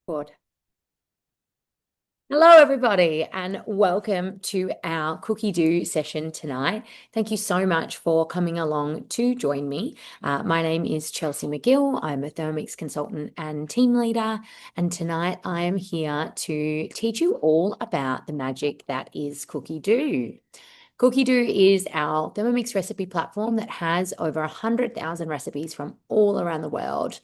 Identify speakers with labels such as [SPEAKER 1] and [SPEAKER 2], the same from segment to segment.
[SPEAKER 1] Good. Hello, everybody, and welcome to our Cookidoo session tonight. Thank you so much for coming along to join me. My name is Chelsea McGill. I'm a Thermomix consultant and team leader, and tonight I am here to teach you all about the magic that is Cookidoo. Cookidoo is our Thermomix recipe platform that has over 100,000 recipes from all around the world.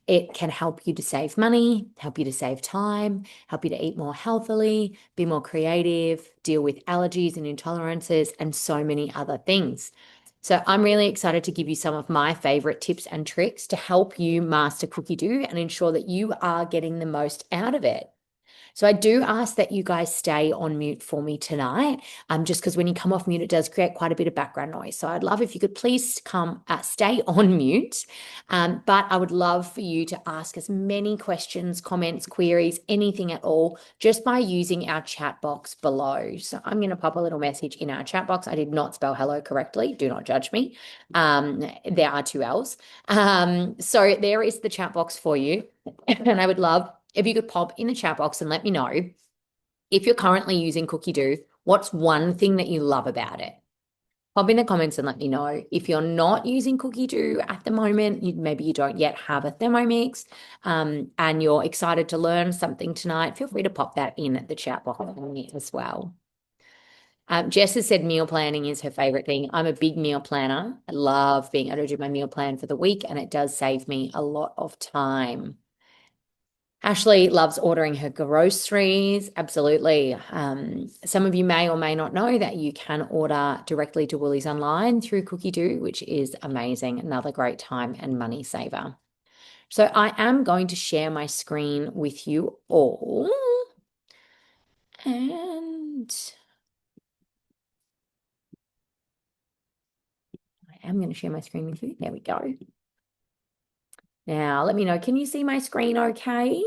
[SPEAKER 1] It can help you to save money, help you to save time, help you to eat more healthily, be more creative, deal with allergies and intolerances, and so many other things. So I'm really excited to give you some of my favorite tips and tricks to help you master Cookidoo and ensure that you are getting the most out of it. So I do ask that you guys stay on mute for me tonight, just because when you come off mute, it does create quite a bit of background noise. So I'd love if you could please stay on mute. But I would love for you to ask as many questions, comments, queries, anything at all, just by using our chat box below. So I'm going to pop a little message in our chat box. I did not spell hello correctly. Do not judge me. There are two L's. So there is the chat box for you. And I would love if you could pop in the chat box and let me know if you're currently using Cookidoo, what's one thing that you love about it? Pop in the comments and let me know. If you're not using Cookidoo at the moment, maybe you don't yet have a Thermomix, and you're excited to learn something tonight, feel free to pop that in the chat box for me as well. Jess has said meal planning is her favorite thing. I'm a big meal planner. I love being able to do my meal plan for the week, and it does save me a lot of time. Ashley loves ordering her groceries. Absolutely. Some of you may or may not know that you can order directly to Woolies online through Cookidoo, which is amazing. Another great time and money saver. So I am going to share my screen with you all. And I am going to share my screen with you. There we go. Now, let me know, can you see my screen okay?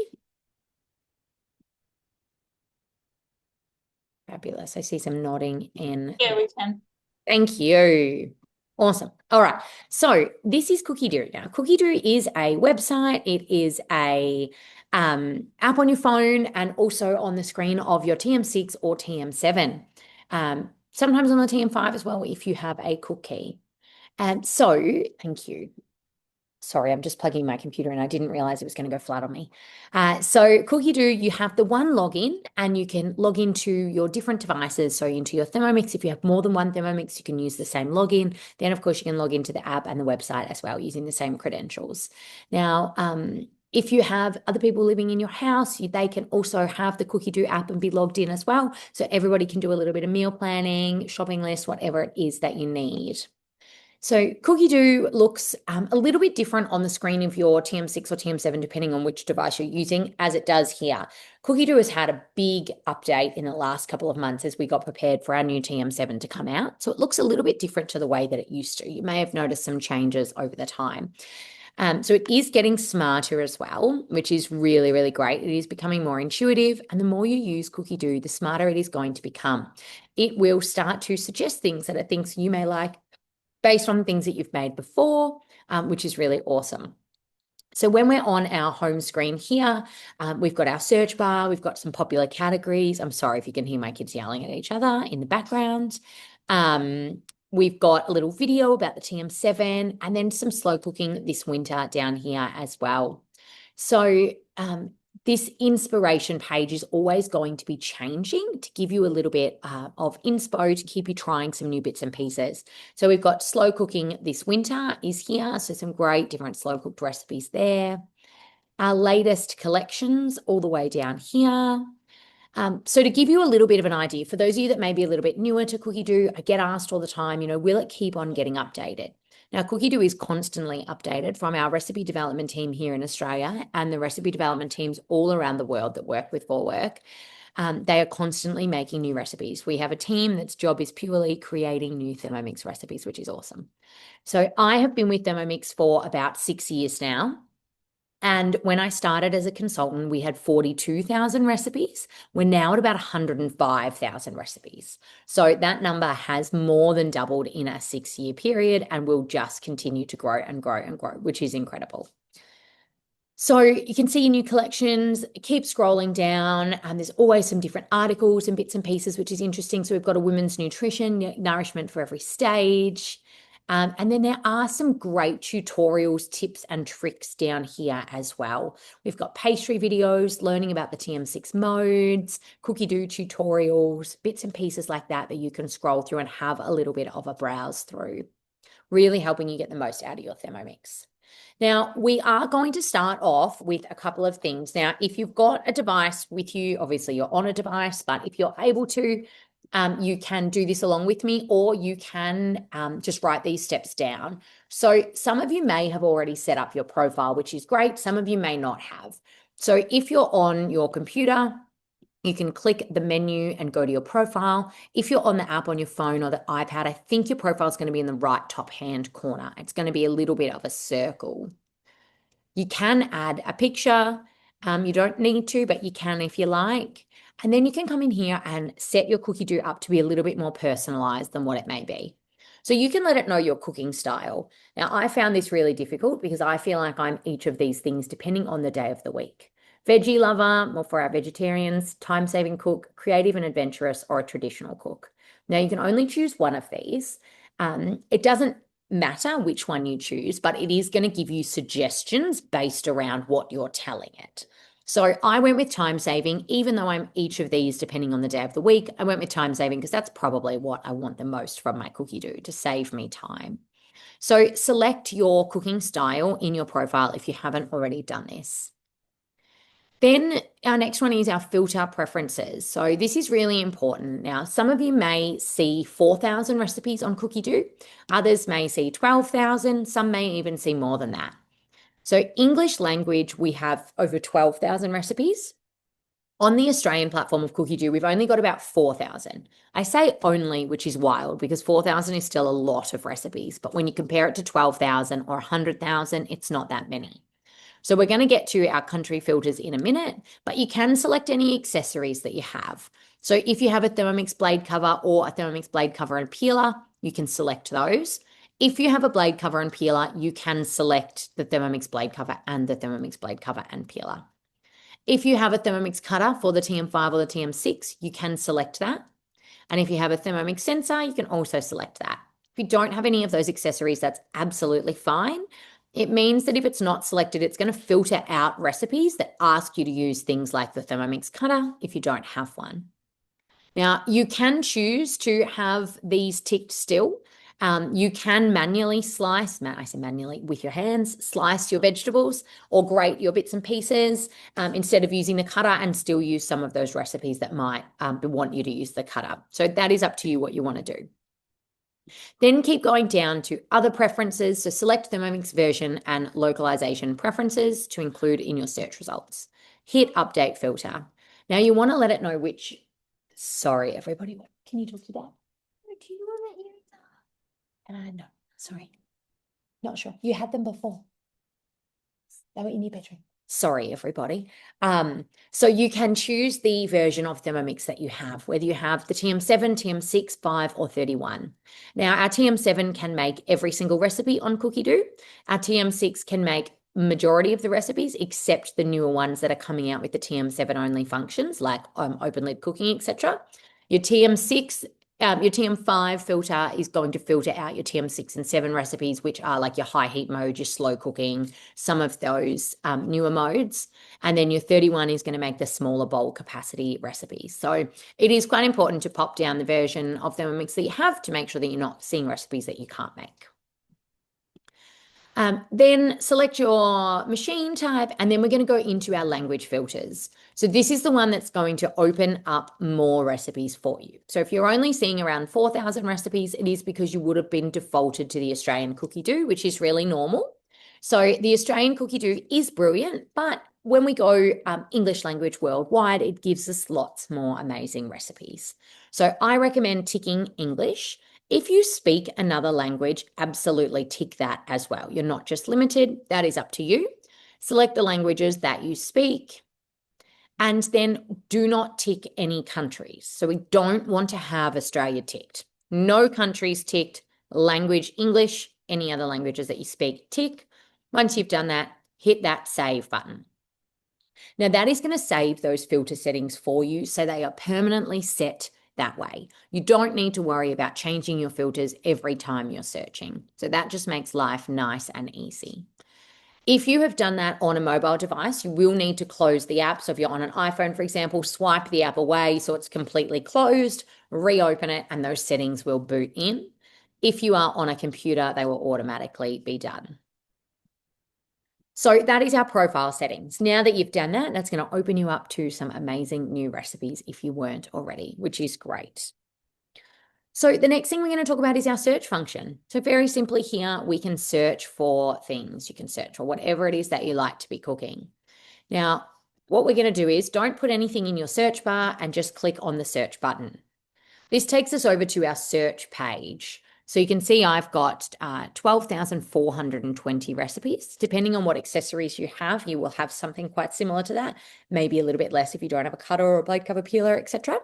[SPEAKER 1] Fabulous. I see some nodding in.
[SPEAKER 2] Yeah, we can.
[SPEAKER 1] Thank you. Awesome. All right. So this is Cookidoo. Now, Cookidoo is a website. It is a app on your phone and also on the screen of your TM6 or TM7. Sometimes on the TM5 as well if you have a cookie. And so, thank you. Sorry, I'm just plugging my computer and I didn't realize it was going to go flat on me. So Cookidoo, you have the one login and you can log into your different devices. So into your Thermomix, if you have more than one Thermomix, you can use the same login. Then, of course, you can log into the app and the website as well using the same credentials. Now, if you have other people living in your house, they can also have the Cookidoo app and be logged in as well. So everybody can do a little bit of meal planning, shopping list, whatever it is that you need. So Cookidoo looks a little bit different on the screen of your TM6 or TM7, depending on which device you're using, as it does here. Cookidoo has had a big update in the last couple of months as we got prepared for our new TM7 to come out. So it looks a little bit different to the way that it used to. You may have noticed some changes over the time. So it is getting smarter as well, which is really, really great. It is becoming more intuitive, and the more you use Cookidoo, the smarter it is going to become. It will start to suggest things that are things you may like based on things that you've made before, which is really awesome. So when we're on our home screen here, we've got our search bar, we've got some popular categories. I'm sorry if you can hear my kids yelling at each other in the background. We've got a little video about the TM7 and then some slow cooking this winter down here as well. So this inspiration page is always going to be changing to give you a little bit of inspo to keep you trying some new bits and pieces. So we've got slow cooking this winter is here. So some great different slow cooked recipes there. Our latest collections all the way down here. So to give you a little bit of an idea, for those of you that may be a little bit newer to Cookidoo, I get asked all the time, will it keep on getting updated? Now, Cookidoo is constantly updated from our recipe development team here in Australia and the recipe development teams all around the world that work with Vorwerk. They are constantly making new recipes. We have a team that's job is purely creating new Thermomix recipes, which is awesome. So I have been with Thermomix for about 6 years now. And when I started as a consultant, we had 42,000 recipes. We're now at about 105,000 recipes. So that number has more than doubled in a 6-year period and will just continue to grow and grow and grow, which is incredible. So you can see your new collections, keep scrolling down, and there's always some different articles and bits and pieces, which is interesting. So we've got a women's nutrition, nourishment for every stage. And then there are some great tutorials, tips, and tricks down here as well. We've got pastry videos, learning about the TM6 modes, Cookidoo tutorials, bits and pieces like that that you can scroll through and have a little bit of a browse through, really helping you get the most out of your Thermomix. Now, we are going to start off with a couple of things. Now, if you've got a device with you, obviously you're on a device, but if you're able to, you can do this along with me, or you can just write these steps down. So some of you may have already set up your profile, which is great. Some of you may not have. So if you're on your computer, you can click the menu and go to your profile. If you're on the app on your phone or the iPad, I think your profile is going to be in the right top hand corner. It's going to be a little bit of a circle. You can add a picture. You don't need to, but you can if you like. And then you can come in here and set your Cookidoo up to be a little bit more personalized than what it may be. So you can let it know your cooking style. Now, I found this really difficult because I feel like I'm each of these things depending on the day of the week. Veggie lover, more for our vegetarians, time-saving cook, creative and adventurous, or a traditional cook. Now, you can only choose one of these. It doesn't matter which one you choose, but it is going to give you suggestions based around what you're telling it. So I went with time saving, even though I'm each of these depending on the day of the week. I went with time saving because that's probably what I want the most from my Cookidoo, to save me time. So select your cooking style in your profile if you haven't already done this. Then our next one is our filter preferences. So this is really important. Now, some of you may see 4,000 recipes on Cookidoo. Others may see 12,000. Some may even see more than that. So English language, we have over 12,000 recipes. On the Australian platform of Cookidoo, we've only got about 4,000. I say only, which is wild because 4,000 is still a lot of recipes. But when you compare it to 12,000 or 100,000, it's not that many. So we're going to get to our country filters in a minute, but you can select any accessories that you have. So if you have a Thermomix blade cover or a Thermomix blade cover and peeler, you can select those. If you have a blade cover and peeler, you can select the Thermomix blade cover and the Thermomix blade cover and peeler. If you have a Thermomix cutter for the TM5 or the TM6, you can select that. And if you have a Thermomix sensor, you can also select that. If you don't have any of those accessories, that's absolutely fine. It means that if it's not selected, it's going to filter out recipes that ask you to use things like the Thermomix cutter if you don't have one. Now, you can choose to have these ticked still. You can manually slice, I say manually, with your hands, slice your vegetables or grate your bits and pieces instead of using the cutter, and still use some of those recipes that might want you to use the cutter. So that is up to you what you want to do. Then keep going down to other preferences. So select Thermomix version and localization preferences to include in your search results. Hit update filter. Now you want to let it know which, sorry, everybody, can you talk to that? Do you want that ear? No, sorry. Not sure. You had them before. They were in your bedroom. Sorry, everybody. So you can choose the version of Thermomix that you have, whether you have the TM7, TM6, 5, or 31. Now, our TM7 can make every single recipe on Cookidoo. Our TM6 can make majority of the recipes, except the newer ones that are coming out with the TM7 only functions, like open lid cooking, etc. Your TM6, your TM5 filter is going to filter out your TM6 and 7 recipes, which are like your high heat mode, your slow cooking, some of those newer modes. And then your 31 is going to make the smaller bowl capacity recipes. So it is quite important to pop down the version of Thermomix that you have to make sure that you're not seeing recipes that you can't make. Then select your machine type, and then we're going to go into our language filters. So this is the one that's going to open up more recipes for you. So if you're only seeing around 4,000 recipes, it is because you would have been defaulted to the Australian Cookidoo, which is really normal. So the Australian Cookidoo is brilliant, but when we go English language worldwide, it gives us lots more amazing recipes. So I recommend ticking English. If you speak another language, absolutely tick that as well. You're not just limited. That is up to you. Select the languages that you speak, and then do not tick any countries. So we don't want to have Australia ticked. No countries ticked. Language, English, any other languages that you speak, tick. Once you've done that, hit that save button. Now that is going to save those filter settings for you so they are permanently set that way. You don't need to worry about changing your filters every time you're searching. So that just makes life nice and easy. If you have done that on a mobile device, you will need to close the app. So if you're on an iPhone, for example, swipe the app away so it's completely closed, reopen it, and those settings will boot in. If you are on a computer, they will automatically be done. So that is our profile settings. Now that you've done that, that's going to open you up to some amazing new recipes if you weren't already, which is great. So the next thing we're going to talk about is our search function. So very simply here, we can search for things. You can search for whatever it is that you like to be cooking. Now, what we're going to do is don't put anything in your search bar and just click on the search button. This takes us over to our search page. So you can see I've got 12,420 recipes. Depending on what accessories you have, you will have something quite similar to that. Maybe a little bit less if you don't have a cutter or a blade cover peeler, etc.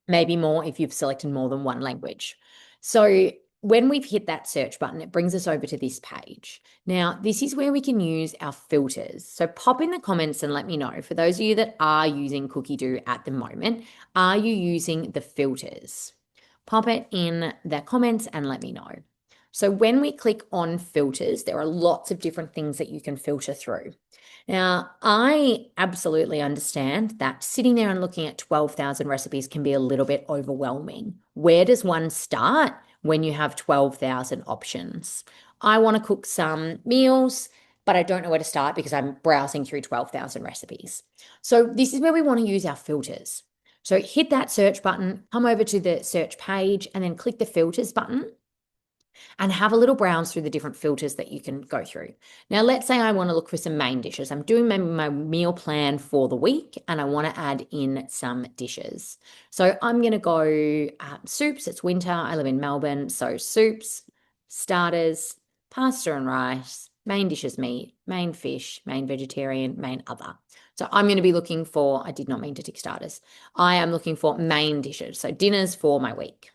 [SPEAKER 1] Maybe more if you've selected more than one language. So when we've hit that search button, it brings us over to this page. Now, this is where we can use our filters. So pop in the comments and let me know, for those of you that are using Cookidoo at the moment, are you using the filters? Pop it in the comments and let me know. So when we click on filters, there are lots of different things that you can filter through. Now, I absolutely understand that sitting there and looking at 12,000 recipes can be a little bit overwhelming. Where does one start when you have 12,000 options? I want to cook some meals, but I don't know where to start because I'm browsing through 12,000 recipes. So this is where we want to use our filters. So hit that search button, come over to the search page, and then click the filters button and have a little browse through the different filters that you can go through. Now, let's say I want to look for some main dishes. I'm doing my meal plan for the week and I want to add in some dishes. So I'm going to go soups. It's winter. I live in Melbourne. So soups, starters, pasta and rice, main dishes meat, main fish, main vegetarian, main other. So I'm going to be looking for, I did not mean to tick starters. I am looking for main dishes. So dinners for my week.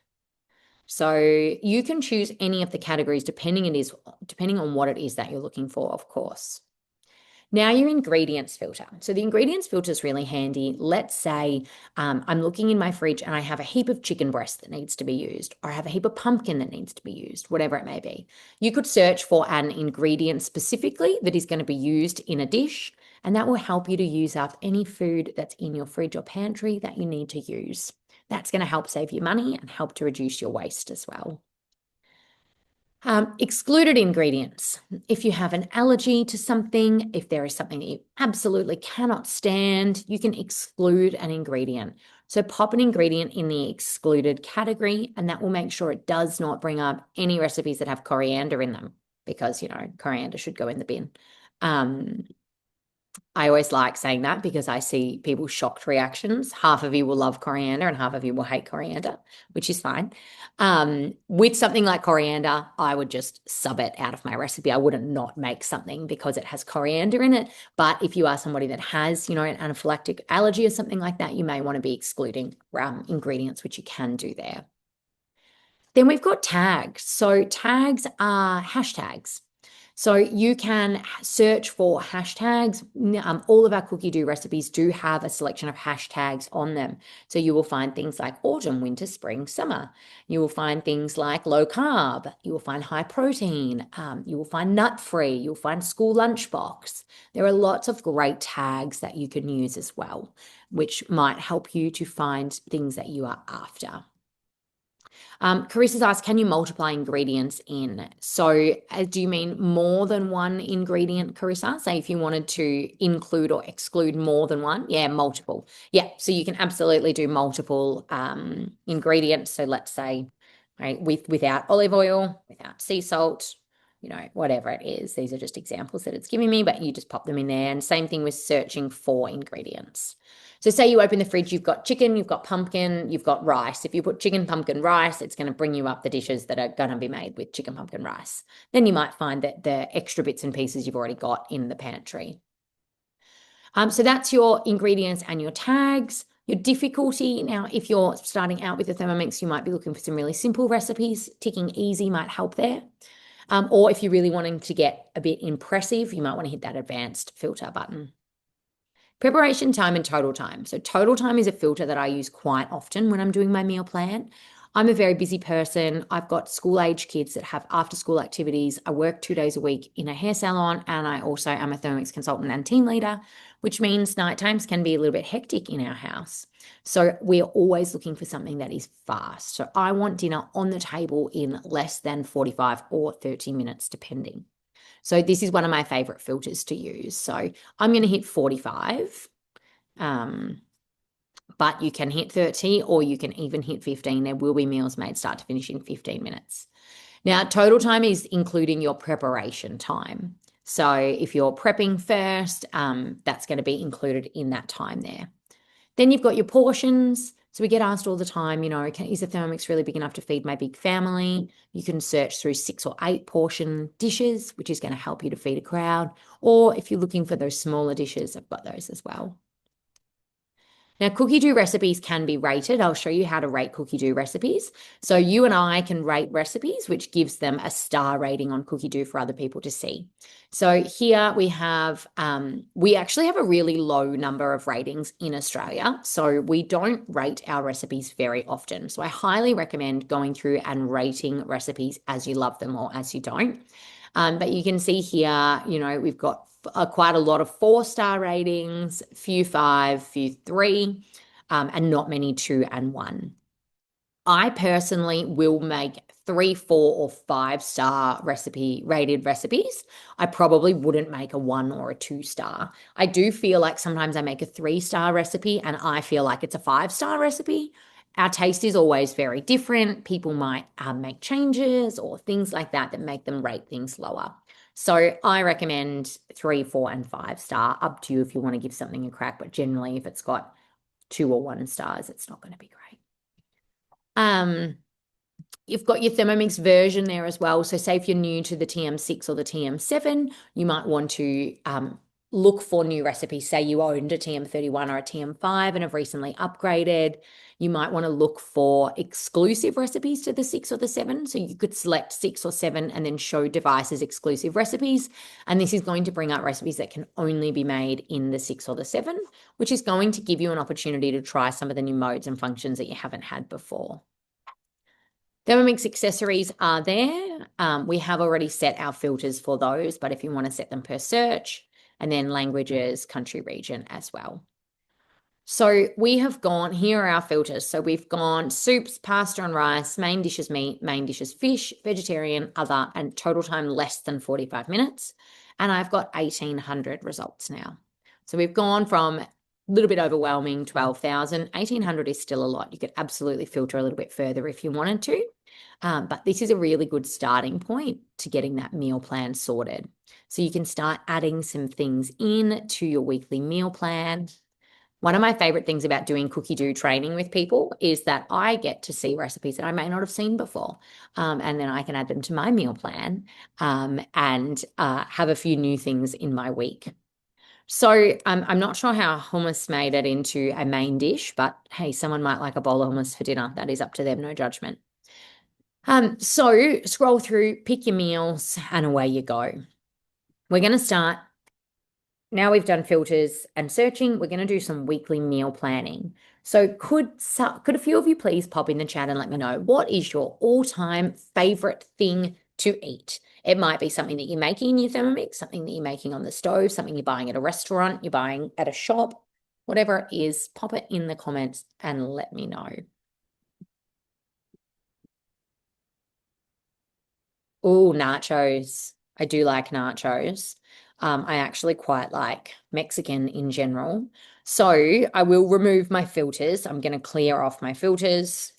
[SPEAKER 1] So you can choose any of the categories depending on what it is that you're looking for, of course. Now your ingredients filter. So the ingredients filter is really handy. Let's say I'm looking in my fridge and I have a heap of chicken breast that needs to be used, or I have a heap of pumpkin that needs to be used, whatever it may be. You could search for an ingredient specifically that is going to be used in a dish, and that will help you to use up any food that's in your fridge or pantry that you need to use. That's going to help save you money and help to reduce your waste as well. Excluded ingredients. If you have an allergy to something, if there is something that you absolutely cannot stand, you can exclude an ingredient. So pop an ingredient in the excluded category, and that will make sure it does not bring up any recipes that have coriander in them, because, coriander should go in the bin. I always like saying that because I see people's shocked reactions. Half of you will love coriander and half of you will hate coriander, which is fine. With something like coriander, I would just sub it out of my recipe. I wouldn't not make something because it has coriander in it. But if you are somebody that has, an anaphylactic allergy or something like that, you may want to be excluding ingredients, which you can do there. Then we've got tags. So tags are hashtags. So you can search for hashtags. All of our Cookidoo recipes do have a selection of hashtags on them. So you will find things like autumn, winter, spring, summer. You will find things like low carb. You will find high protein. You will find nut free. You'll find school lunchbox. There are lots of great tags that you can use as well, which might help you to find things that you are after. Carissa's asked, can you multiply ingredients in? So do you mean more than one ingredient, Carissa? Say if you wanted to include or exclude more than one? Yeah, multiple. Yeah, so you can absolutely do multiple ingredients. So let's say, right, without olive oil, without sea salt, whatever it is. These are just examples that it's giving me, but you just pop them in there. And same thing with searching for ingredients. So say you open the fridge, you've got chicken, you've got pumpkin, you've got rice. If you put chicken, pumpkin, rice, it's going to bring you up the dishes that are going to be made with chicken, pumpkin, rice. Then you might find that the extra bits and pieces you've already got in the pantry. So that's your ingredients and your tags. Your difficulty, now if you're starting out with the Thermomix, you might be looking for some really simple recipes. Ticking easy might help there. Or if you're really wanting to get a bit impressive, you might want to hit that advanced filter button. Preparation time and total time. So total time is a filter that I use quite often when I'm doing my meal plan. I'm a very busy person. I've got school age kids that have after school activities. I work 2 days a week in a hair salon, and I also am a Thermomix consultant and team leader, which means night times can be a little bit hectic in our house. So we're always looking for something that is fast. So I want dinner on the table in less than 45 or 30 minutes, depending. So this is one of my favorite filters to use. So I'm going to hit 45, but you can hit 30 or you can even hit 15. There will be meals made start to finish in 15 minutes. Now, total time is including your preparation time. So if you're prepping first, that's going to be included in that time there. Then you've got your portions. So we get asked all the time, is the Thermomix really big enough to feed my big family? You can search through 6 or 8 portion dishes, which is going to help you to feed a crowd. Or if you're looking for those smaller dishes, I've got those as well. Now, Cookidoo recipes can be rated. I'll show you how to rate Cookidoo recipes. So you and I can rate recipes, which gives them a star rating on Cookidoo for other people to see. So here we actually have a really low number of ratings in Australia. So we don't rate our recipes very often. So I highly recommend going through and rating recipes as you love them or as you don't. But you can see here, we've got quite a lot of 4-star ratings, few 5, few 3, and not many 2 and 1. I personally will make 3, 4, or 5-star rated recipes. I probably wouldn't make a 1 or a 2-star. I do feel like sometimes I make a 3-star recipe and I feel like it's a 5-star recipe. Our taste is always very different. People might make changes or things like that that make them rate things lower. So I recommend 3, 4, and 5-star. Up to you if you want to give something a crack, but generally if it's got 2 or 1 stars, it's not going to be great. You've got your Thermomix version there as well. So say if you're new to the TM6 or the TM7, you might want to look for new recipes. Say you owned a TM31 or a TM5 and have recently upgraded. You might want to look for exclusive recipes to the 6 or the 7. So you could select 6 or 7 and then show devices exclusive recipes. And this is going to bring up recipes that can only be made in the 6 or the 7, which is going to give you an opportunity to try some of the new modes and functions that you haven't had before. Thermomix accessories are there. We have already set our filters for those, but if you want to set them per search, and then languages, country, region as well. So we have gone, here are our filters. So we've gone soups, pasta and rice, main dishes meat, main dishes fish, vegetarian, other, and total time less than 45 minutes. And I've got 1,800 results now. So we've gone from a little bit overwhelming, 12,000. 1,800 is still a lot. You could absolutely filter a little bit further if you wanted to. But this is a really good starting point to getting that meal plan sorted. So you can start adding some things in to your weekly meal plan. One of my favorite things about doing Cookidoo training with people is that I get to see recipes that I may not have seen before. And then I can add them to my meal plan and have a few new things in my week. So I'm not sure how hummus made it into a main dish, but hey, someone might like a bowl of hummus for dinner. That is up to them, no judgment. So scroll through, pick your meals, and away you go. We're going to start. Now we've done filters and searching, we're going to do some weekly meal planning. So could a few of you please pop in the chat and let me know, what is your all-time favorite thing to eat? It might be something that you're making in your Thermomix, something that you're making on the stove, something you're buying at a restaurant, you're buying at a shop, whatever it is, pop it in the comments and let me know. Oh, nachos. I do like nachos. I actually quite like Mexican in general. So I will remove my filters. I'm going to clear off my filters.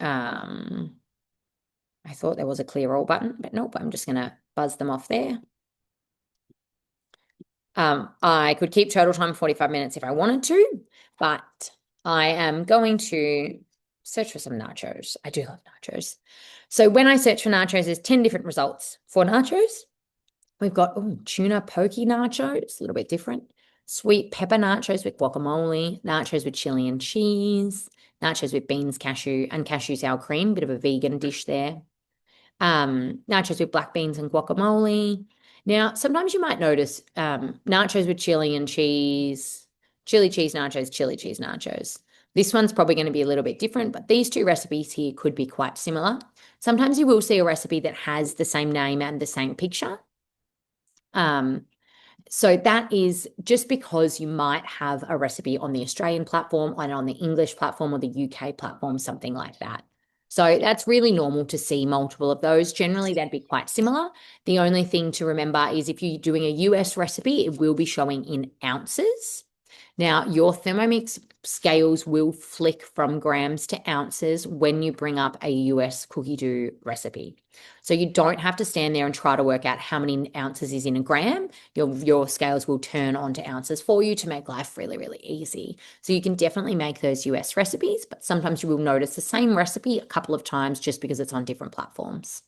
[SPEAKER 1] I thought there was a clear all button, but nope, I'm just going to buzz them off there. I could keep total time 45 minutes if I wanted to, but I am going to search for some nachos. I do love nachos. So when I search for nachos, there's 10 different results for nachos. We've got tuna poke nachos, a little bit different. Sweet pepper nachos with guacamole, nachos with chili and cheese, nachos with beans, cashew, and cashew sour cream, bit of a vegan dish there. Nachos with black beans and guacamole. Now, sometimes you might notice nachos with chili and cheese, chili cheese nachos, chili cheese nachos. This one's probably going to be a little bit different, but these two recipes here could be quite similar. Sometimes you will see a recipe that has the same name and the same picture. So that is just because you might have a recipe on the Australian platform and on the English platform or the UK platform, something like that. So that's really normal to see multiple of those. Generally, they'd be quite similar. The only thing to remember is if you're doing a US recipe, it will be showing in ounces. Now, your Thermomix scales will flick from grams to ounces when you bring up a US cookie dough recipe. So you don't have to stand there and try to work out how many ounces is in a gram. Your scales will turn onto ounces for you to make life really, really easy. So you can definitely make those US recipes, but sometimes you will notice the same recipe a couple of times just because it's on different platforms.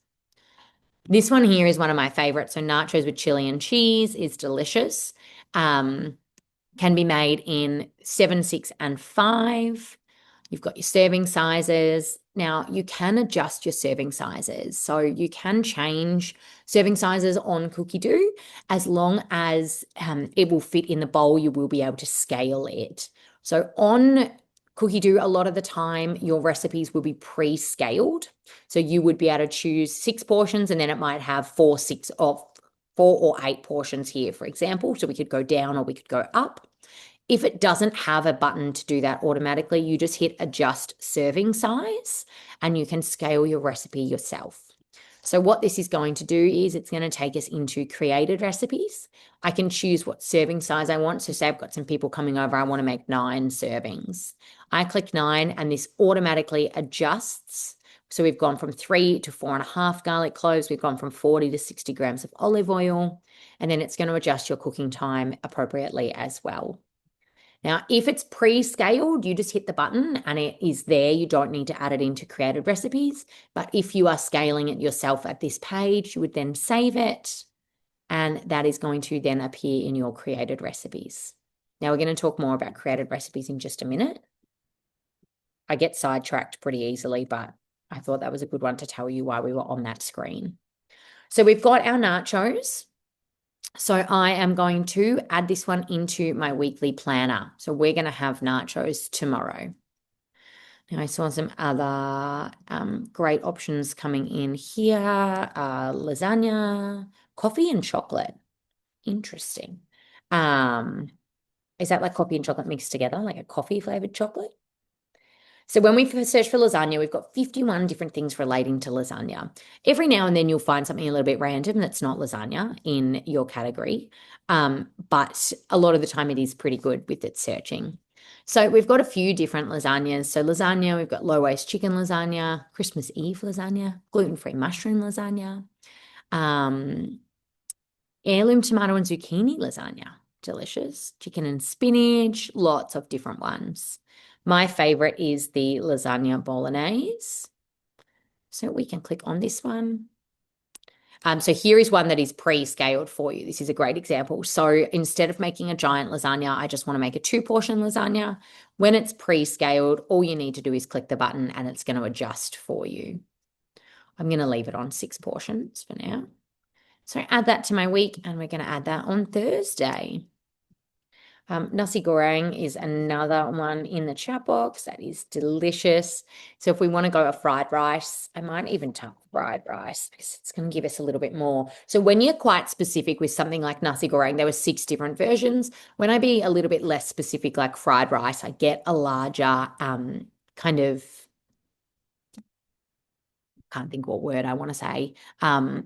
[SPEAKER 1] This one here is one of my favorites. So nachos with chili and cheese is delicious. Can be made in 7, 6, and 5. You've got your serving sizes. Now, you can adjust your serving sizes. So you can change serving sizes on Cookidoo as long as it will fit in the bowl, you will be able to scale it. So on Cookidoo, a lot of the time, your recipes will be pre-scaled. So you would be able to choose 6 portions and then it might have 4, 6 of 4 or 8 portions here, for example. So we could go down or we could go up. If it doesn't have a button to do that automatically, you just hit adjust serving size and you can scale your recipe yourself. So what this is going to do is it's going to take us into created recipes. I can choose what serving size I want. So say I've got some people coming over, I want to make 9 servings. I click 9 and this automatically adjusts. So we've gone from 3 to 4.5 garlic cloves. We've gone from 40 to 60 grams of olive oil. And then it's going to adjust your cooking time appropriately as well. Now, if it's pre-scaled, you just hit the button and it is there. You don't need to add it into created recipes. But if you are scaling it yourself at this page, you would then save it. And that is going to then appear in your created recipes. Now, we're going to talk more about created recipes in just a minute. I get sidetracked pretty easily, but I thought that was a good one to tell you why we were on that screen. So we've got our nachos. So I am going to add this one into my weekly planner. So we're going to have nachos tomorrow. Now I saw some other great options coming in here. Lasagna, coffee and chocolate. Interesting. Is that like coffee and chocolate mixed together, like a coffee flavored chocolate? So when we search for lasagna, we've got 51 different things relating to lasagna. Every now and then you'll find something a little bit random that's not lasagna in your category. But a lot of the time it is pretty good with its searching. So we've got a few different lasagnas. So lasagna, we've got low-waste chicken lasagna, Christmas Eve lasagna, gluten-free mushroom lasagna, heirloom tomato and zucchini lasagna. Delicious. Chicken and spinach, lots of different ones. My favorite is the lasagna bolognese. So we can click on this one. So here is one that is pre-scaled for you. This is a great example. So instead of making a giant lasagna, I just want to make a 2-portion lasagna. When it's pre-scaled, all you need to do is click the button and it's going to adjust for you. I'm going to leave it on 6 portions for now. So add that to my week and we're going to add that on Thursday. Nasi goreng is another one in the chat box. That is delicious. So if we want to go a fried rice, I might even type fried rice because it's going to give us a little bit more. So when you're quite specific with something like nasi goreng, there were 6 different versions. When I be a little bit less specific like fried rice, I get a larger kind of, can't think what word I want to say,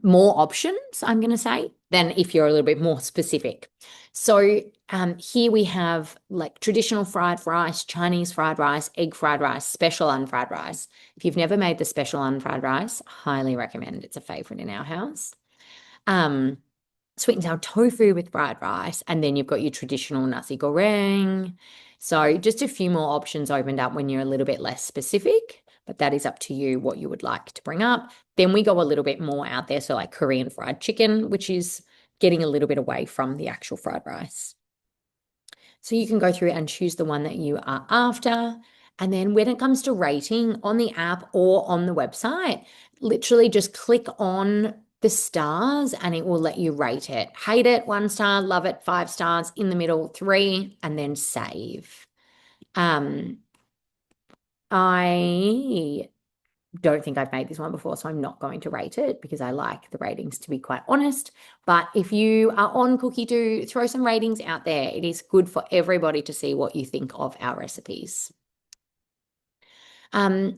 [SPEAKER 1] more options, I'm going to say, than if you're a little bit more specific. So here we have like traditional fried rice, Chinese fried rice, egg fried rice, special unfried rice. If you've never made the special unfried rice, highly recommend. It's a favorite in our house. Sweet and sour tofu with fried rice, and then you've got your traditional nasi goreng. So just a few more options opened up when you're a little bit less specific, but that is up to you what you would like to bring up. Then we go a little bit more out there, so like Korean fried chicken, which is getting a little bit away from the actual fried rice. So you can go through and choose the one that you are after. And then when it comes to rating on the app or on the website, literally just click on the stars and it will let you rate it. Hate it, 1 star, love it, 5 stars, in the middle, 3, and then save. Um, I don't think I've made this one before, so I'm not going to rate it because I like the ratings to be quite honest. But if you are on Cookidoo, throw some ratings out there. It is good for everybody to see what you think of our recipes.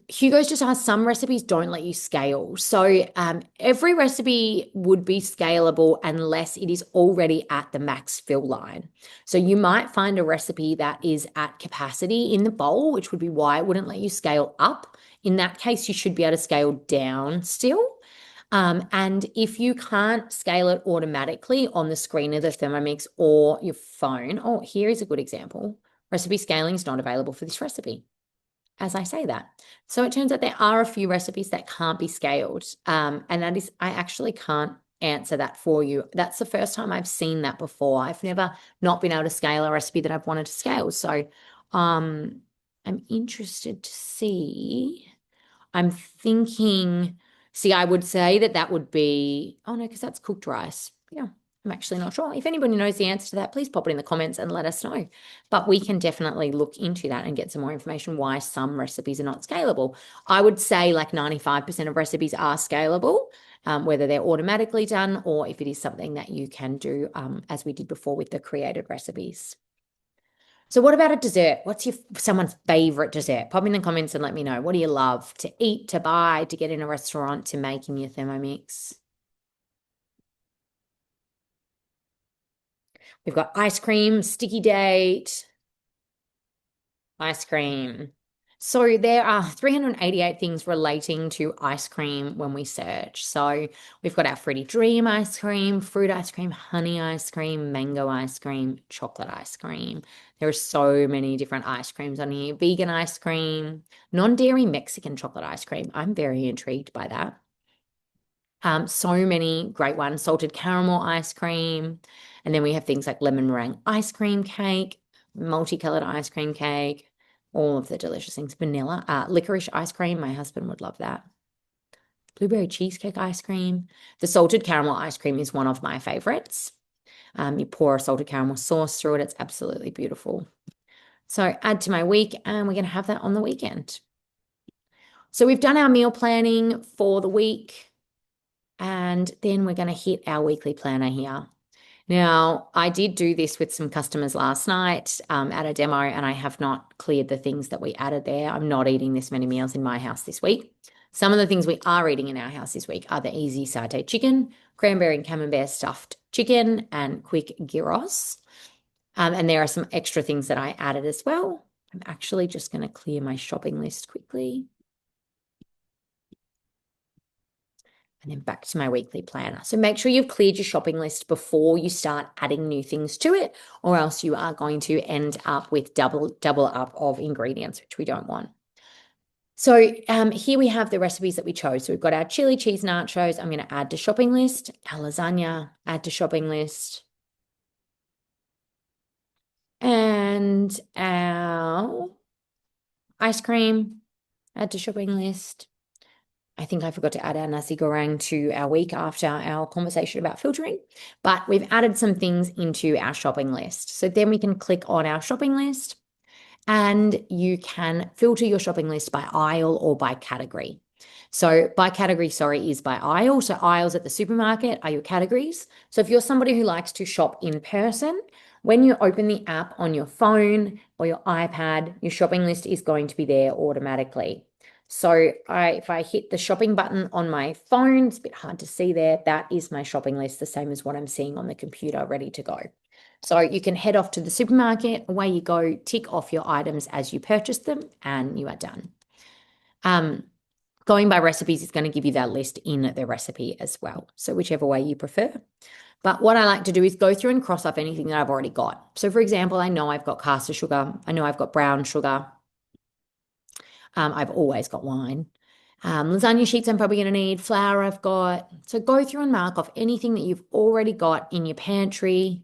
[SPEAKER 1] Hugo's just asked, some recipes don't let you scale. So every recipe would be scalable unless it is already at the max fill line. So you might find a recipe that is at capacity in the bowl, which would be why it wouldn't let you scale up. In that case, you should be able to scale down still. And if you can't scale it automatically on the screen of the Thermomix or your phone, oh, here is a good example. Recipe scaling is not available for this recipe as I say that. So it turns out there are a few recipes that can't be scaled. And that is, I actually can't answer that for you. That's the first time I've seen that before. I've never not been able to scale a recipe that I've wanted to scale. So I'm interested to see. I'm thinking, see, I would say that that would be, oh no, because that's cooked rice. Yeah, I'm actually not sure. If anybody knows the answer to that, please pop it in the comments and let us know. But we can definitely look into that and get some more information why some recipes are not scalable. I would say like 95% of recipes are scalable, whether they're automatically done or if it is something that you can do, as we did before with the created recipes. So what about a dessert? What's someone's favorite dessert? Pop in the comments and let me know. What do you love to eat, to buy, to get in a restaurant, to make in your Thermomix? We've got ice cream, sticky date, ice cream. So there are 388 things relating to ice cream when we search. So we've got our Fruity Dream ice cream, fruit ice cream, honey ice cream, mango ice cream, chocolate ice cream. There are so many different ice creams on here. Vegan ice cream, non-dairy Mexican chocolate ice cream. I'm very intrigued by that. So many great ones. Salted caramel ice cream. And then we have things like lemon meringue ice cream cake, multicolored ice cream cake, all of the delicious things. Vanilla, licorice ice cream. My husband would love that. Blueberry cheesecake ice cream. The salted caramel ice cream is one of my favorites. You pour a salted caramel sauce through it. It's absolutely beautiful. So add to my week, and we're going to have that on the weekend. So we've done our meal planning for the week. And then we're going to hit our weekly planner here. Now, I did do this with some customers last night at a demo, and I have not cleared the things that we added there. I'm not eating this many meals in my house this week. Some of the things we are eating in our house this week are the easy satay chicken, cranberry and camembert stuffed chicken, and quick gyros. And there are some extra things that I added as well. I'm actually just going to clear my shopping list quickly. And then back to my weekly planner. So make sure you've cleared your shopping list before you start adding new things to it, or else you are going to end up with double up of ingredients, which we don't want. So here we have the recipes that we chose. So we've got our chili cheese nachos. I'm going to add to shopping list. Our lasagna, add to shopping list. And our ice cream, add to shopping list. I think I forgot to add our nasi goreng to our week after our conversation about filtering, but we've added some things into our shopping list. So then we can click on our shopping list and you can filter your shopping list by aisle or by category. So by category, sorry, is by aisle. So aisles at the supermarket are your categories. So if you're somebody who likes to shop in person, when you open the app on your phone or your iPad, your shopping list is going to be there automatically. So if I hit the shopping button on my phone, it's a bit hard to see there. That is my shopping list, the same as what I'm seeing on the computer, ready to go. So you can head off to the supermarket, away you go, tick off your items as you purchase them, and you are done. Going by recipes is going to give you that list in the recipe as well. So whichever way you prefer. But what I like to do is go through and cross off anything that I've already got. So for example, I know I've got caster sugar. I know I've got brown sugar. I've always got wine. Lasagna sheets I'm probably going to need. Flour I've got. So go through and mark off anything that you've already got in your pantry.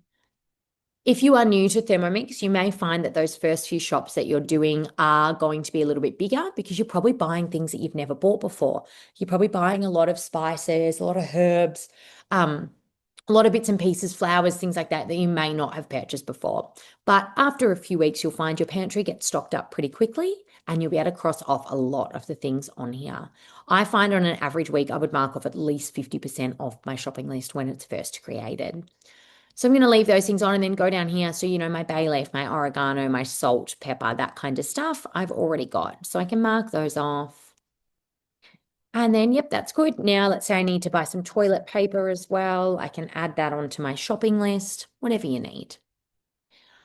[SPEAKER 1] If you are new to Thermomix, you may find that those first few shops that you're doing are going to be a little bit bigger because you're probably buying things that you've never bought before. You're probably buying a lot of spices, a lot of herbs, um, a lot of bits and pieces, flowers, things like that you may not have purchased before. But after a few weeks, you'll find your pantry gets stocked up pretty quickly and you'll be able to cross off a lot of the things on here. I find on an average week, I would mark off at least 50% off my shopping list when it's first created. So I'm going to leave those things on and then go down here. So, my bay leaf, my oregano, my salt, pepper, that kind of stuff I've already got. So I can mark those off. And then, yep, that's good. Now, let's say I need to buy some toilet paper as well. I can add that onto my shopping list, whatever you need.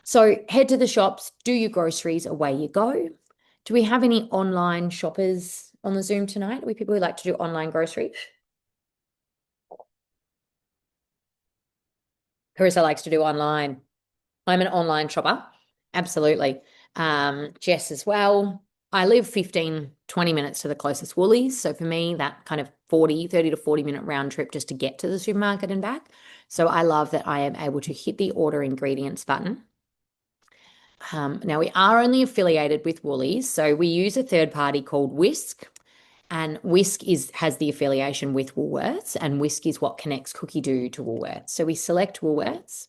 [SPEAKER 1] So head to the shops, do your groceries, away you go. Do we have any online shoppers on the Zoom tonight? Are we people who like to do online groceries? Carissa likes to do online. I'm an online shopper. Absolutely. Jess as well. I live 15, 20 minutes to the closest Woolies. So for me, that kind of 30 to 40-minute round trip just to get to the supermarket and back. So I love that I am able to hit the order ingredients button. Now we are only affiliated with Woolies. So we use a third party called Whisk. And Whisk has the affiliation with Woolworths, and Whisk is what connects Cookidoo to Woolworths. So we select Woolworths.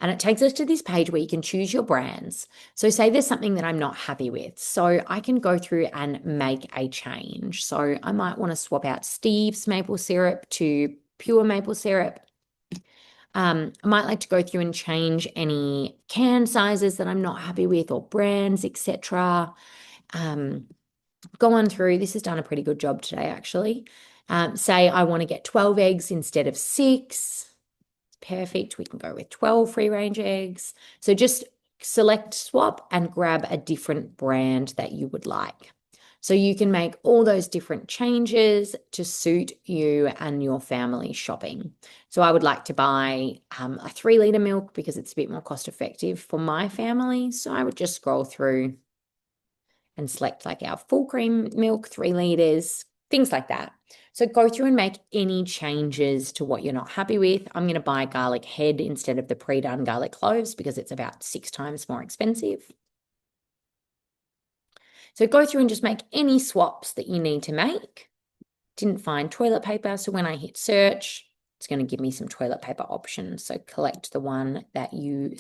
[SPEAKER 1] And it takes us to this page where you can choose your brands. So say there's something that I'm not happy with. So I can go through and make a change. So I might want to swap out Steve's maple syrup to pure maple syrup. I might like to go through and change any can sizes that I'm not happy with or brands, etc. Go on through. This has done a pretty good job today, actually. Say I want to get 12 eggs instead of 6. Perfect. We can go with 12 free range eggs. So just select swap and grab a different brand that you would like. So you can make all those different changes to suit you and your family shopping. So I would like to buy a 3 litre milk because it's a bit more cost effective for my family. So I would just scroll through and select like our full cream milk, 3 litres, things like that. So go through and make any changes to what you're not happy with. I'm going to buy garlic head instead of the pre-done garlic cloves because it's about 6 times more expensive. So go through and just make any swaps that you need to make. Didn't find toilet paper, so when I hit search, it's going to give me some toilet paper options. So select the one that you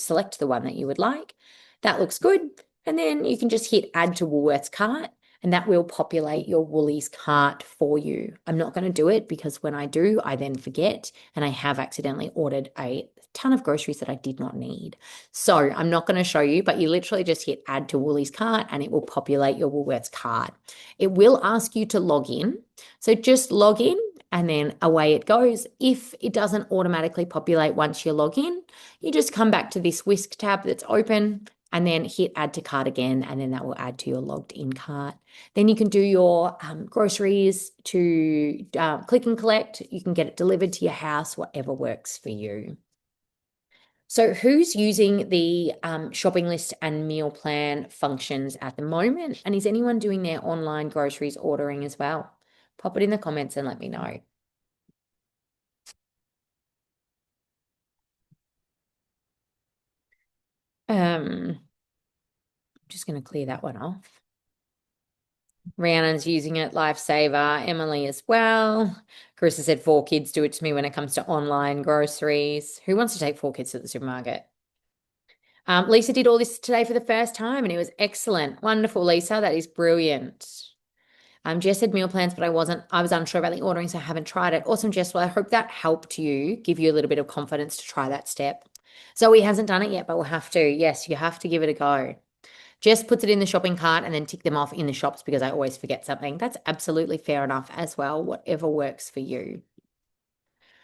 [SPEAKER 1] would like. That looks good. And then you can just hit add to Woolworths cart and that will populate your Woolies cart for you. I'm not going to do it because when I do, I then forget and I have accidentally ordered a ton of groceries that I did not need. So I'm not going to show you, but you literally just hit add to Woolies cart and it will populate your Woolworths cart. It will ask you to log in. So just log in and then away it goes. If it doesn't automatically populate once you log in, you just come back to this Whisk tab that's open and then hit add to cart again, and then that will add to your logged in cart. Then you can do your groceries to click and collect. You can get it delivered to your house, whatever works for you. So who's using the shopping list and meal plan functions at the moment? And is anyone doing their online groceries ordering as well? Pop it in the comments and let me know. I'm just going to clear that one off. Rhiannon's using it, lifesaver. Emily as well. Carissa said 4 kids do it to me when it comes to online groceries. Who wants to take 4 kids to the supermarket? Lisa did all this today for the first time and it was excellent. Wonderful, Lisa. That is brilliant. Jess said meal plans, but I was unsure about the ordering, so I haven't tried it. Awesome, Jess. Well, I hope that helped you, give you a little bit of confidence to try that step. Zoe hasn't done it yet, but we'll have to. Yes, you have to give it a go. Jess puts it in the shopping cart and then tick them off in the shops because I always forget something. That's absolutely fair enough as well, whatever works for you.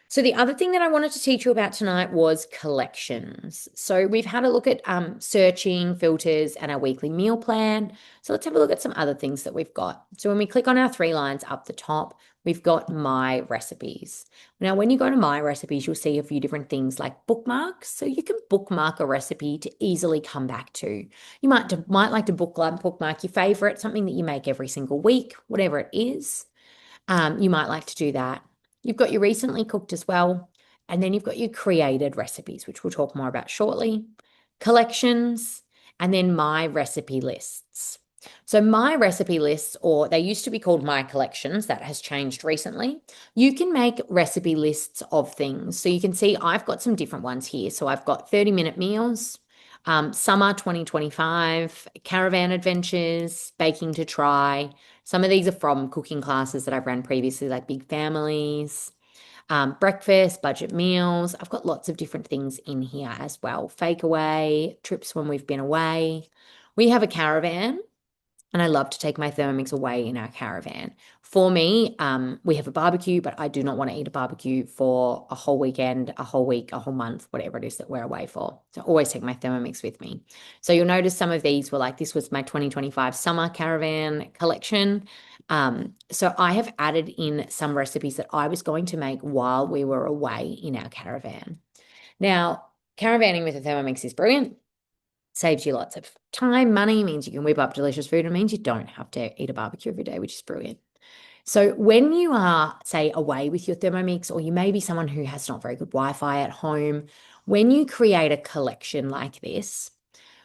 [SPEAKER 1] So the other thing that I wanted to teach you about tonight was collections. So we've had a look at searching, filters, and our weekly meal plan. So let's have a look at some other things that we've got. So when we click on our 3 lines up the top, we've got My Recipes. Now, when you go to My Recipes, you'll see a few different things like bookmarks. So you can bookmark a recipe to easily come back to. You might like to bookmark your favorite, something that you make every single week, whatever it is. You might like to do that. You've got your recently cooked as well. And then you've got your created recipes, which we'll talk more about shortly. collections, and then my recipe lists. So my recipe lists, or they used to be called my collections, that has changed recently. You can make recipe lists of things. So you can see I've got some different ones here. So I've got 30-minute meals, summer 2025, caravan adventures, baking to try. Some of these are from cooking classes that I've run previously, like big families, breakfast, budget meals. I've got lots of different things in here as well. Fake away, trips when we've been away. We have a caravan, and I love to take my Thermomix away in our caravan. For me, we have a barbecue, but I do not want to eat a barbecue for a whole weekend, a whole week, a whole month, whatever it is that we're away for. So I always take my Thermomix with me. So you'll notice some of these were like, this was my 2025 summer caravan collection. So I have added in some recipes that I was going to make while we were away in our caravan. Now, caravanning with a Thermomix is brilliant. Saves you lots of time, money, means you can whip up delicious food. It means you don't have to eat a barbecue every day, which is brilliant. So when you are, say, away with your Thermomix, or you may be someone who has not very good Wi-Fi at home, when you create a collection like this,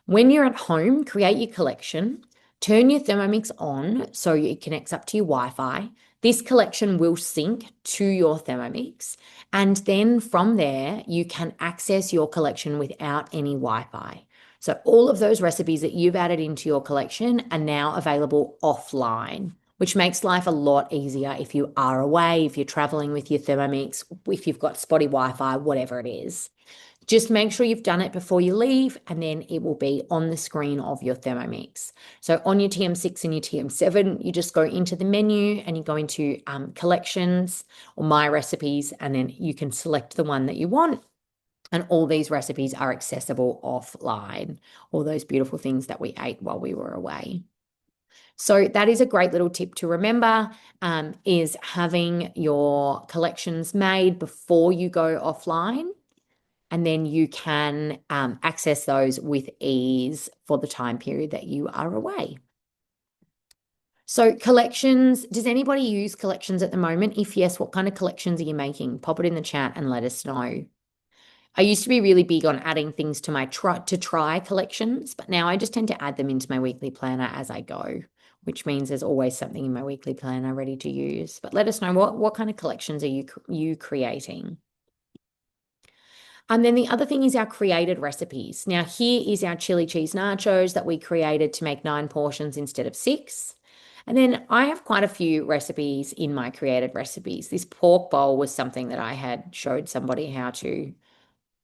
[SPEAKER 1] when you're at home, create your collection, turn your Thermomix on so it connects up to your Wi-Fi. This collection will sync to your Thermomix. And then from there, you can access your collection without any Wi-Fi. So all of those recipes that you've added into your collection are now available offline, which makes life a lot easier if you are away, if you're traveling with your Thermomix, if you've got spotty Wi-Fi, whatever it is. Just make sure you've done it before you leave, and then it will be on the screen of your Thermomix. So on your TM6 and your TM7, you just go into the menu and you go into collections or my recipes, and then you can select the one that you want. And all these recipes are accessible offline, all those beautiful things that we ate while we were away. So that is a great little tip to remember, is having your collections made before you go offline, and then you can access those with ease for the time period that you are away. So collections, does anybody use collections at the moment? If yes, what kind of collections are you making? Pop it in the chat and let us know. I used to be really big on adding things to my try collections, but now I just tend to add them into my weekly planner as I go, which means there's always something in my weekly planner ready to use. But let us know what kind of collections are you creating? And then the other thing is our created recipes. Now, here is our chili cheese nachos that we created to make 9 portions instead of 6. And then I have quite a few recipes in my created recipes. This pork bowl was something that I had showed somebody how to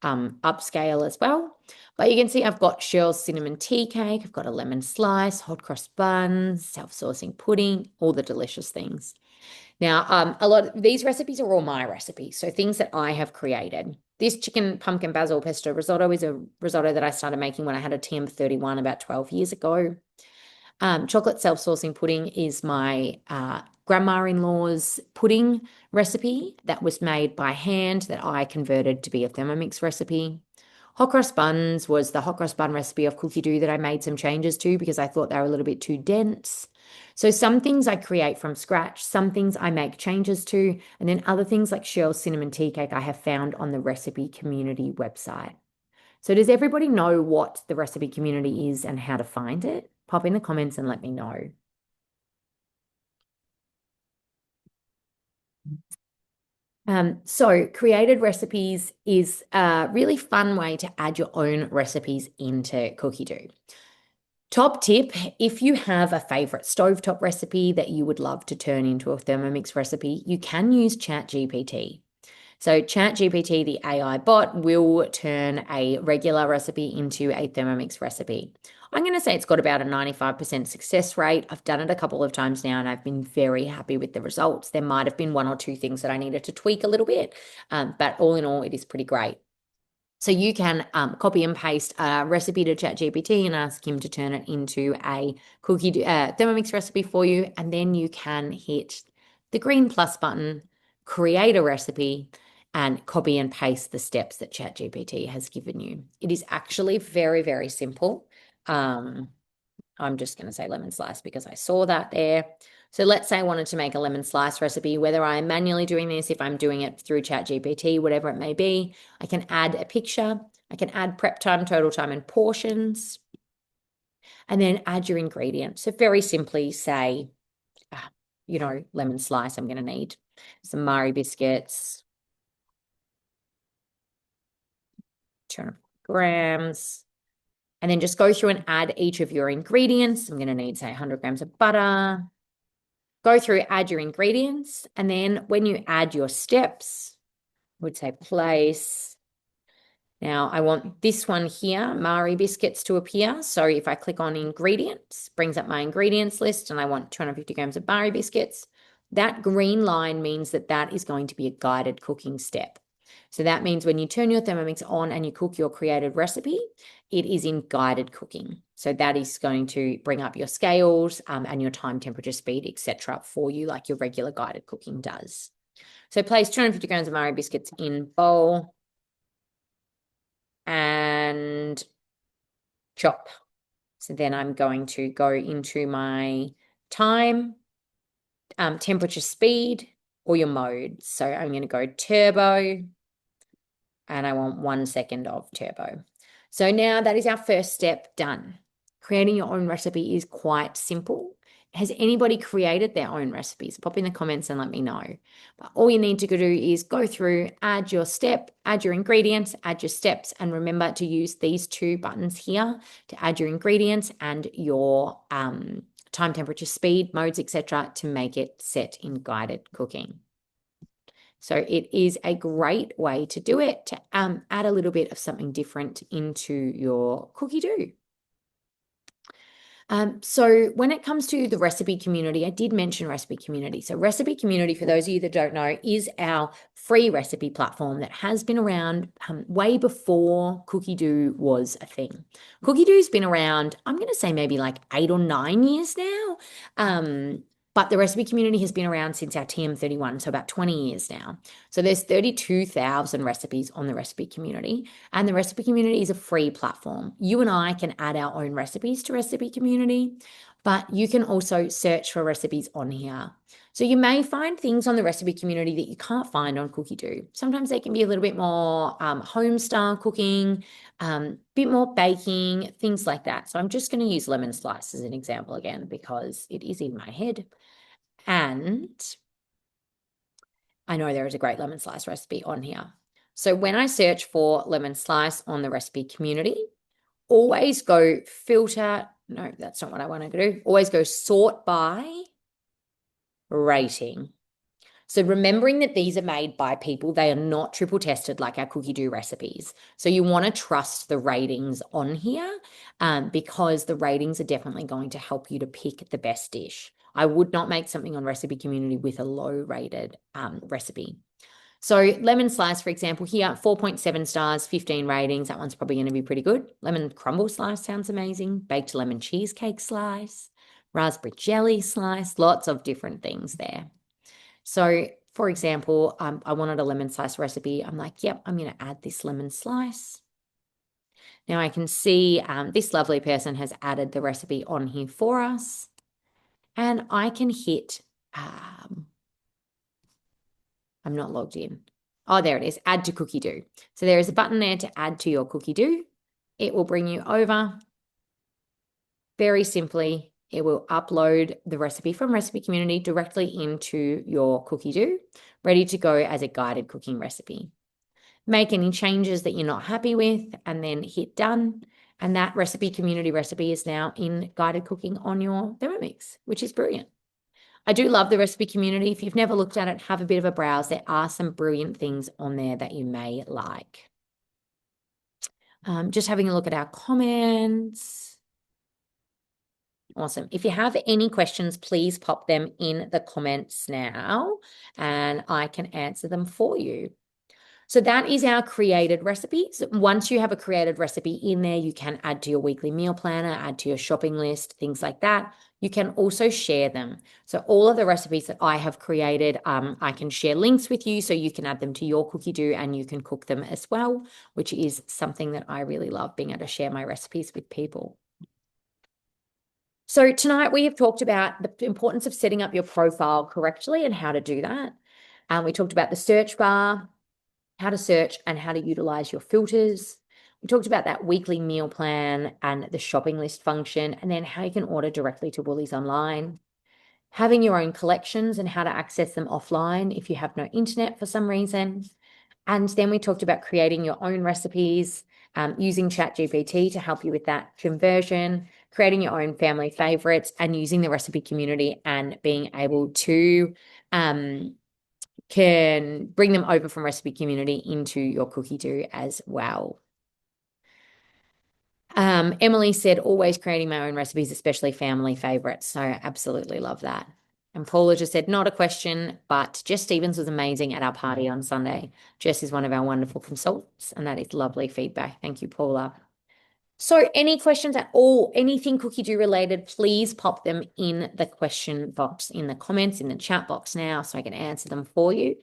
[SPEAKER 1] upscale as well. But you can see I've got Shirl's cinnamon tea cake, I've got a lemon slice, hot cross buns, self-saucing pudding, all the delicious things. Now, a lot of these recipes are all my recipes, so things that I have created. This chicken pumpkin basil pesto risotto is a risotto that I started making when I had a TM31 about 12 years ago. Chocolate self-saucing pudding is my grandma-in-law's pudding recipe that was made by hand that I converted to be a Thermomix recipe. Hot cross buns was the hot cross bun recipe of Cookidoo that I made some changes to because I thought they were a little bit too dense. So some things I create from scratch, some things I make changes to, and then other things like Shirl's cinnamon tea cake I have found on the recipe community website. So does everybody know what the recipe community is and how to find it? Pop in the comments and let me know. So created recipes is a really fun way to add your own recipes into Cookidoo. Top tip, if you have a favorite stovetop recipe that you would love to turn into a Thermomix recipe, you can use ChatGPT. So ChatGPT, the AI bot, will turn a regular recipe into a Thermomix recipe. I'm going to say it's got about a 95% success rate. I've done it a couple of times now and I've been very happy with the results. There might have been 1 or 2 things that I needed to tweak a little bit, but all in all, it is pretty great. So you can copy and paste a recipe to ChatGPT and ask him to turn it into a Thermomix recipe for you, and then you can hit the green plus button, create a recipe, and copy and paste the steps that ChatGPT has given you. It is actually very, very simple. I'm just going to say lemon slice because I saw that there. So let's say I wanted to make a lemon slice recipe, whether I am manually doing this, if I'm doing it through ChatGPT, whatever it may be, I can add a picture. I can add prep time, total time, and portions, and then add your ingredients. So very simply say, lemon slice, I'm going to need some Mari biscuits, 200 grams, and then just go through and add each of your ingredients. I'm going to need, say, 100 grams of butter. Go through, add your ingredients, and then when you add your steps, I would say place. Now I want this one here, Mari biscuits, to appear. So if I click on ingredients, brings up my ingredients list, and I want 250 grams of Mari biscuits. That green line means that that is going to be a guided cooking step. So that means when you turn your Thermomix on and you cook your created recipe, it is in guided cooking. So that is going to bring up your scales and your time, temperature, speed, etc. for you, like your regular guided cooking does. So place 250 grams of Mari biscuits in bowl and chop. So then I'm going to go into my time, temperature, speed, or your mode. So I'm going to go turbo, and I want 1 second of turbo. So now that is our first step done. Creating your own recipe is quite simple. Has anybody created their own recipes? Pop in the comments and let me know. But all you need to do is go through, add your step, add your ingredients, add your steps, and remember to use these 2 buttons here to add your ingredients and your time, temperature, speed, modes, etc. to make it set in guided cooking. So it is a great way to do it, to add a little bit of something different into your Cookidoo. So when it comes to the recipe community, I did mention recipe community. So recipe community, for those of you that don't know, is our free recipe platform that has been around way before Cookidoo was a thing. Cookidoo's been around, I'm going to say maybe like 8 or 9 years now. But the recipe community has been around since our TM31, so about 20 years now. So there's 32,000 recipes on the recipe community, and the recipe community is a free platform. You and I can add our own recipes to recipe community, but you can also search for recipes on here. So you may find things on the recipe community that you can't find on Cookidoo. Sometimes they can be a little bit more home style cooking, bit more baking, things like that. So I'm just going to use lemon slice as an example again because it is in my head. And I know there is a great lemon slice recipe on here. So when I search for lemon slice on the recipe community, always go filter. No, that's not what I want to do. Always go sort by rating. So remembering that these are made by people, they are not triple tested like our Cookidoo recipes. So you want to trust the ratings on here because the ratings are definitely going to help you to pick the best dish. I would not make something on recipe community with a low rated recipe. So lemon slice, for example, here, 4.7 stars, 15 ratings. That one's probably going to be pretty good. Lemon crumble slice sounds amazing. Baked lemon cheesecake slice, raspberry jelly slice, lots of different things there. So for example, I wanted a lemon slice recipe. I'm like, yep, I'm going to add this lemon slice. Now I can see this lovely person has added the recipe on here for us. And I can hit, I'm not logged in. Oh, there it is, add to Cookidoo. So there is a button there to add to your Cookidoo. It will bring you over. Very simply, it will upload the recipe from Recipe Community directly into your Cookidoo, ready to go as a guided cooking recipe. Make any changes that you're not happy with and then hit done. And that Recipe Community recipe is now in guided cooking on your Thermomix, which is brilliant. I do love the Recipe Community. If you've never looked at it, have a bit of a browse. There are some brilliant things on there that you may like. Just having a look at our comments. Awesome. If you have any questions, please pop them in the comments now and I can answer them for you. So that is our created recipes. Once you have a created recipe in there, you can add to your weekly meal planner, add to your shopping list, things like that. You can also share them. So all of the recipes that I have created, I can share links with you so you can add them to your Cookidoo and you can cook them as well, which is something that I really love, being able to share my recipes with people. So tonight we have talked about the importance of setting up your profile correctly and how to do that. We talked about the search bar, how to search and how to utilize your filters. We talked about that weekly meal plan and the shopping list function, and then how you can order directly to Woolies online, having your own collections and how to access them offline if you have no internet for some reason. And then we talked about creating your own recipes, using ChatGPT to help you with that conversion, creating your own family favorites, and using the recipe community and being able to can bring them over from recipe community into your Cookidoo as well. Emily said, always creating my own recipes, especially family favorites. So I absolutely love that. And Paula just said, not a question, but Jess Stevens was amazing at our party on Sunday. Jess is one of our wonderful consultants, and that is lovely feedback. Thank you, Paula. So any questions at all, anything Cookidoo related, please pop them in the question box, in the comments, in the chat box now so I can answer them for you.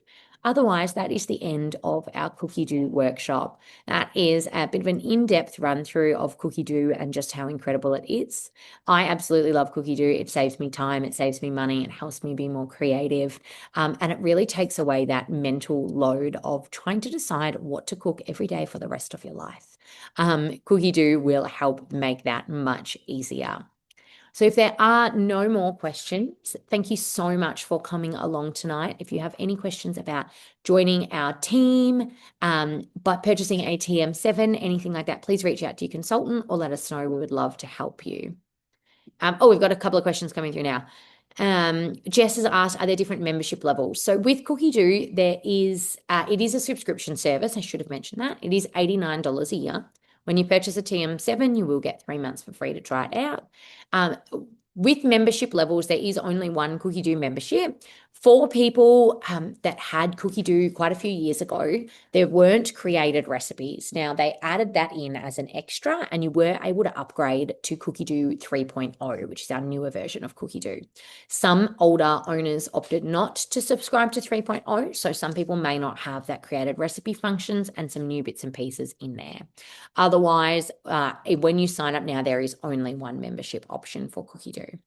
[SPEAKER 1] Otherwise, that is the end of our Cookidoo workshop. That is a bit of an in-depth run through of Cookidoo and just how incredible it is. I absolutely love Cookidoo. It saves me time, it saves me money, it helps me be more creative, and it really takes away that mental load of trying to decide what to cook every day for the rest of your life. Cookidoo will help make that much easier. So if there are no more questions, thank you so much for coming along tonight. If you have any questions about joining our team, but purchasing a TM7, anything like that, please reach out to your consultant or let us know. We would love to help you. We've got a couple of questions coming through now. Jess has asked, are there different membership levels? So with Cookidoo, there is, it is a subscription service. I should have mentioned that. It is $89 a year. When you purchase a TM7, you will get 3 months for free to try it out. With membership levels, there is only one Cookidoo membership. For people that had Cookidoo quite a few years ago, there weren't created recipes. Now, they added that in as an extra, and you were able to upgrade to Cookidoo 3.0, which is our newer version of Cookidoo. Some older owners opted not to subscribe to 3.0, so some people may not have that created recipe functions and some new bits and pieces in there. Otherwise, when you sign up now, there is only one membership option for Cookidoo.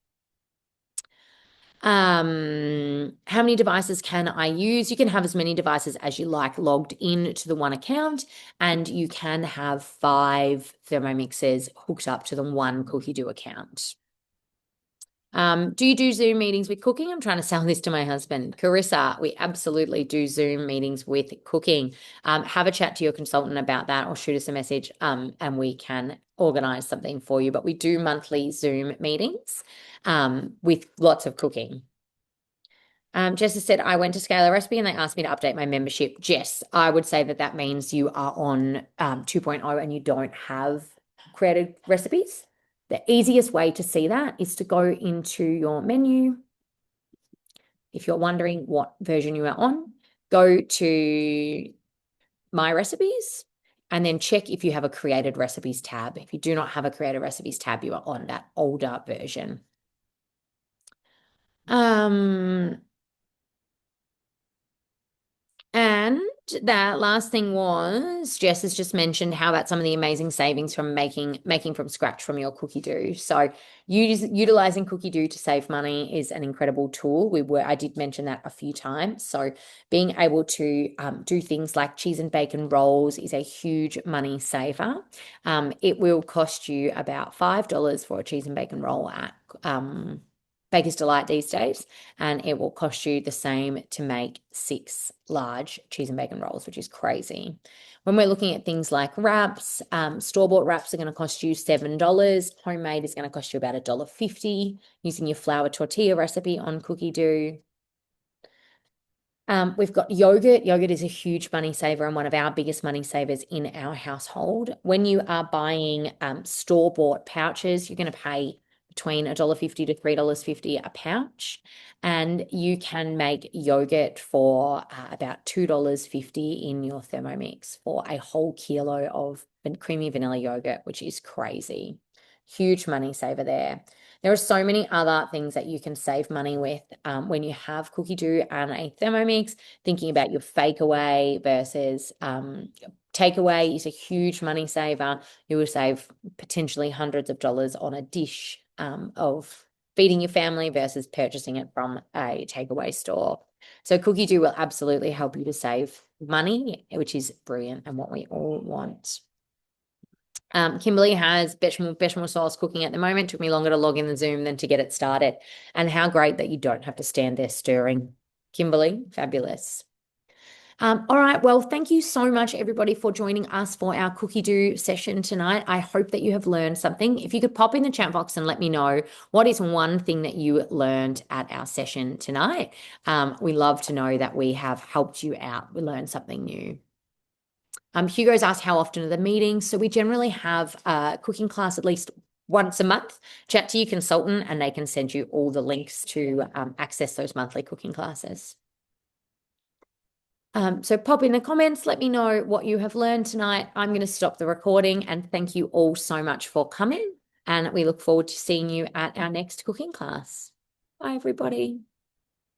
[SPEAKER 1] How many devices can I use? You can have as many devices as you like logged in to the one account, and you can have 5 Thermomixes hooked up to the one Cookidoo account. Do you do Zoom meetings with cooking? I'm trying to sell this to my husband. Carissa, we absolutely do Zoom meetings with cooking. Have a chat to your consultant about that or shoot us a message and we can organize something for you. But we do monthly Zoom meetings with lots of cooking. Jess has said, I went to Scale a Recipe and they asked me to update my membership. Jess, I would say that that means you are on 2.0 and you don't have created recipes. The easiest way to see that is to go into your menu. If you're wondering what version you are on, go to My Recipes and then check if you have a Created Recipes tab. If you do not have a Created Recipes tab, you are on that older version. And that last thing was, Jess has just mentioned how about some of the amazing savings from making from scratch from your Cookidoo. So utilizing Cookidoo to save money is an incredible tool. I did mention that a few times. So being able to do things like cheese and bacon rolls is a huge money saver. It will cost you about $5 for a cheese and bacon roll at Baker's Delight these days, and it will cost you the same to make 6 large cheese and bacon rolls, which is crazy. When we're looking at things like wraps, store-bought wraps are going to cost you $7. Homemade is going to cost you about $1.50 using your flour tortilla recipe on Cookidoo. We've got yogurt. Yogurt is a huge money saver and one of our biggest money savers in our household. When you are buying store-bought pouches, you're going to pay between $1.50 to $3.50 a pouch, and you can make yogurt for about $2.50 in your Thermomix for a whole kilo of creamy vanilla yogurt, which is crazy. Huge money saver there. There are so many other things that you can save money with when you have Cookidoo and a Thermomix. Thinking about your fake away versus takeaway is a huge money saver. You will save potentially hundreds of dollars on a dish of feeding your family versus purchasing it from a takeaway store. So Cookidoo will absolutely help you to save money, which is brilliant and what we all want. Kimberly has bechamel sauce cooking at the moment. Took me longer to log in the Zoom than to get it started. And how great that you don't have to stand there stirring. Kimberly, fabulous. All right. Well, thank you so much, everybody, for joining us for our Cookidoo session tonight. I hope that you have learned something. If you could pop in the chat box and let me know what is one thing that you learned at our session tonight. We love to know that we have helped you out. We learned something new. Hugo's asked how often are the meetings? So we generally have a cooking class at least once a month. Chat to your consultant and they can send you all the links to access those monthly cooking classes. So pop in the comments, let me know what you have learned tonight. I'm going to stop the recording and thank you all so much for coming. And we look forward to seeing you at our next cooking class. Bye, everybody.